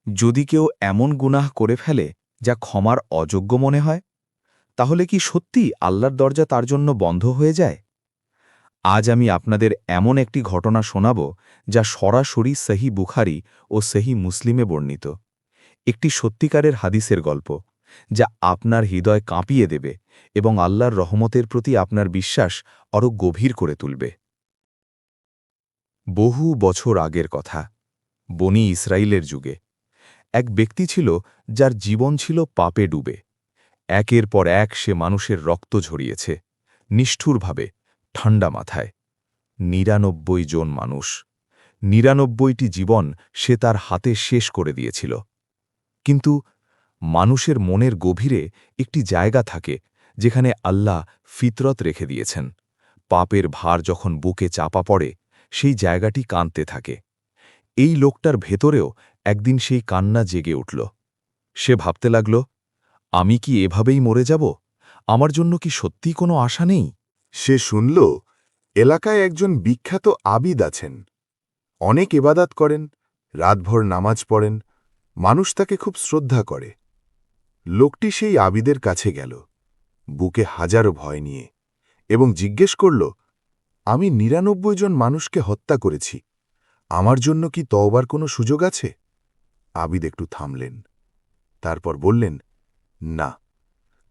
যদি কেউ এমন গুনাহ করে ফেলে যা ক্ষমার অযোগ্য মনে হয়, তাহলে কি সত্যি আল্লাহর দরজা তার জন্য বন্ধ হয়ে যায়? আজ আমি আপনাদের এমন একটি ঘটনা শোনাব যা সরাসরি সহি বুখারী ও সহি মুসলিমে বর্ণিত, একটি সত্যিকারের হাদিসের গল্প, যা আপনার হৃদয় কাঁপিয়ে দেবে এবং আল্লাহর রহমতের প্রতি আপনার বিশ্বাস আরও গভীর করে তুলবে। বহু বছর আগের কথা, বনি ইসরায়েলের যুগে এক ব্যক্তি ছিল যার জীবন ছিল পাপে ডুবে। একের পর এক সে মানুষের রক্ত ঝরিয়েছে, নিষ্ঠুরভাবে, ঠান্ডা মাথায়। ৯৯ জন মানুষ, ৯৯টি জীবন সে তার হাতে শেষ করে দিয়েছিল। কিন্তু মানুষের মনের গভীরে একটি জায়গা থাকে যেখানে আল্লাহ ফিতরত রেখে দিয়েছেন। পাপের ভার যখন বুকে চাপা পড়ে, সেই জায়গাটি কাঁদতে থাকে। এই লোকটার ভেতরেও একদিন সেই কান্না জেগে উঠল। সে ভাবতে লাগল, আমি কি এভাবেই মরে যাব? আমার জন্য কি সত্যিই কোনো আশা নেই? সে শুনল এলাকায় একজন বিখ্যাত আবিদ আছেন। অনেক ইবাদত করেন, রাতভর নামাজ পড়েন, মানুষ তাকে খুব শ্রদ্ধা করে। লোকটি সেই আবিদের কাছে গেল, বুকে হাজারো ভয় নিয়ে, এবং জিজ্ঞেস করল, আমি ৯৯ জন মানুষকে হত্যা করেছি, আমার জন্য কি তওবার কোনো সুযোগ আছে? আবিদ একটু থামলেন, তারপর বললেন, না,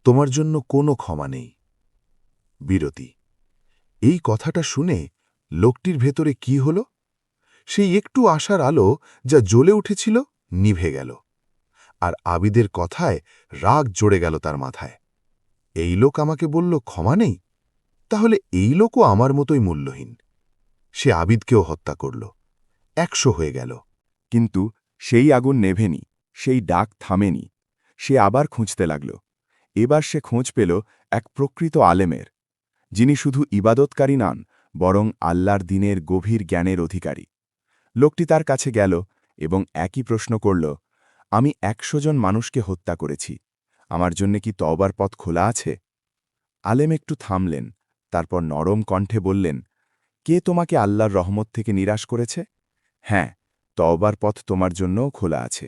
তোমার জন্য কোনো ক্ষমা নেই। বিরতি। এই কথাটা শুনে লোকটির ভেতরে কি হল? সেই একটু আশার আলো যা জ্বলে উঠেছিল নিভে গেল, আর আবিদের কথায় রাগ জড়ে গেল তার মাথায়। এই লোক আমাকে বলল ক্ষমা নেই, তাহলে এই লোকও আমার মতোই মূল্যহীন। সে আবিদকেও হত্যা করল, ১০০ হয়ে গেল। কিন্তু সেই আগুন নেভেনি, সেই ডাক থামেনি। সে আবার খুঁজতে লাগল। এবার সে খোঁজ পেল এক প্রকৃত আলেমের, যিনি শুধু ইবাদতকারী নন, বরং আল্লাহর দ্বীনের গভীর জ্ঞানের অধিকারী। লোকটি তার কাছে গেল এবং একই প্রশ্ন করল, আমি ১০০ জন মানুষকে হত্যা করেছি, আমার জন্য কি তওবার পথ খোলা আছে? আলেম একটু থামলেন, তারপর নরম কণ্ঠে বললেন, কে তোমাকে আল্লাহর রহমত থেকে নিরাশ করেছে? হ্যাঁ, তওবার পথ তোমার জন্যও খোলা আছে।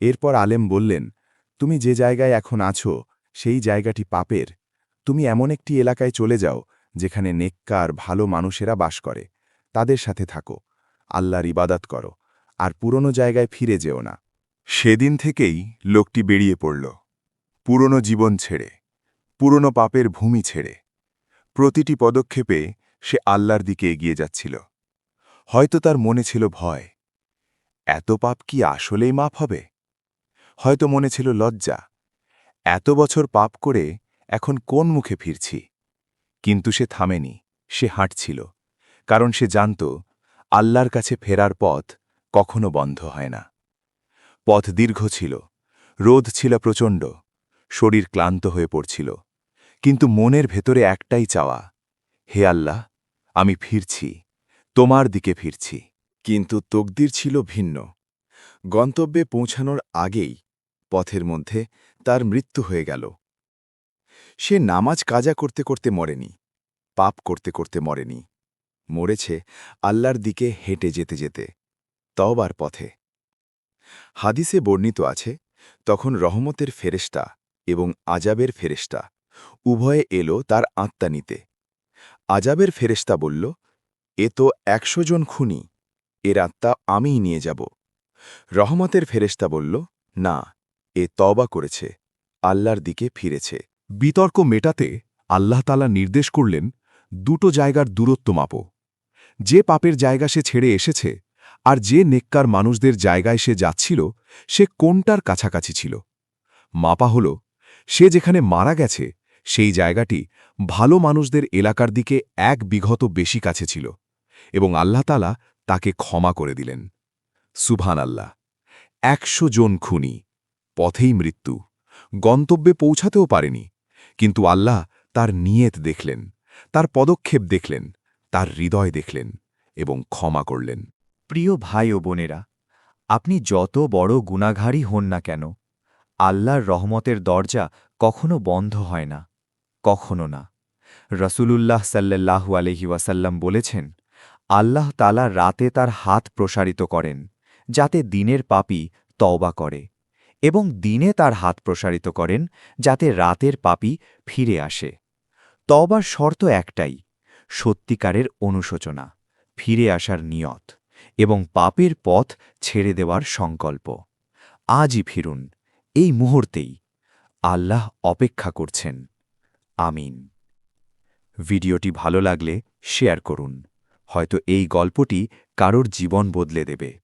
এরপর আলেম বললেন, তুমি যে জায়গায় এখন আছো সেই জায়গাটি পাপের। তুমি এমন একটি এলাকায় চলে যাও যেখানে নেককার ভালো মানুষেরা বাস করে, তাদের সাথে থাকো, আল্লাহর ইবাদত করো, আর পুরনো জায়গায় ফিরে যেও না। সেদিন থেকেই লোকটি বেরিয়ে পড়ল, পুরনো জীবন ছেড়ে, পুরনো পাপের ভূমি ছেড়ে। প্রতিটি পদক্ষেপে সে আল্লাহর দিকে এগিয়ে যাচ্ছিল। হয়তো তার মনে ছিল ভয়, এত পাপ কি আসলেই মাপ হবে? হয়তো মনে ছিল লজ্জা, এত বছর পাপ করে এখন কোন মুখে ফিরছি? কিন্তু সে থামেনি, সে হাঁটছিল, কারণ সে জানত আল্লাহর কাছে ফেরার পথ কখনো বন্ধ হয় না। পথ দীর্ঘ ছিল, রোদ ছিল প্রচণ্ড, শরীর ক্লান্ত হয়ে পড়ছিল, কিন্তু মনের ভেতরে একটাই চাওয়া, হে আল্লাহ, আমি ফিরছি, তোমার দিকে ফিরছি। কিন্তু তকদির ছিল ভিন্ন। গন্তব্যে পৌঁছানোর আগেই পথের মধ্যে তার মৃত্যু হয়ে গেল। সে নামাজ কাজা করতে করতে মরেনি, পাপ করতে করতে মরেনি, মরেছে আল্লাহর দিকে হেঁটে যেতে যেতে, তওবার পথে। হাদিসে বর্ণিত আছে, তখন রহমতের ফেরেশতা এবং আজাবের ফেরেশতা উভয়ে এলো তার আত্মা নিতে। আজাবের ফেরেশতা বলল, এ তো ১০০ জন খুনি, এর আত্মা আমিই নিয়ে যাব। রহমতের ফেরেশতা বলল, না, এ তওবা করেছে, আল্লাহর দিকে ফিরেছে। বিতর্ক মেটাতে আল্লাহ তাআলা নির্দেশ করলেন, দুটো জায়গার দূরত্ব মাপো। যে পাপের জায়গা সে ছেড়ে এসেছে আর যে নেককার মানুষদের জায়গায় সে যাচ্ছিল, সে কোনটার কাছাকাছি ছিল। মাপা হল, সে যেখানে মারা গেছে সেই জায়গাটি ভালো মানুষদের এলাকার দিকে ১ বিঘত বেশি কাছে ছিল, এবং আল্লাহ তাআলা তাকে ক্ষমা করে দিলেন। সুবহানাল্লাহ! ১০০ জন খুনি, পথেই মৃত্যু, গন্তব্যে পৌঁছাতেও পারেনি, কিন্তু আল্লাহ তার নিয়ত দেখলেন, তার পদক্ষেপ দেখলেন, তার হৃদয় দেখলেন এবং ক্ষমা করলেন। প্রিয় ভাই ও বোনেরা, আপনি যত বড় গুনাহগারই হন না কেন, আল্লাহর রহমতের দরজা কখনো বন্ধ হয় না, কখনো না। রাসূলুল্লাহ সাল্লাল্লাহু আলাইহি ওয়াসাল্লাম বলেছেন, আল্লাহ তাআলা রাতে তার হাত প্রসারিত করেন, যাতে দিনের পাপী তওবা করে এবং দিনে তার হাত প্রসারিত করেন যাতে রাতের পাপী ফিরে আসে। তওবার শর্ত একটাই, সত্যিকারের অনুশোচনা, ফিরে আসার নিয়ত এবং পাপের পথ ছেড়ে দেওয়ার সংকল্প। আজই ফিরুন, এই মুহূর্তেই। আল্লাহ অপেক্ষা করছেন। আমিন। ভিডিওটি ভালো লাগলে শেয়ার করুন, হয়তো এই গল্পটি কারোর জীবন বদলে দেবে।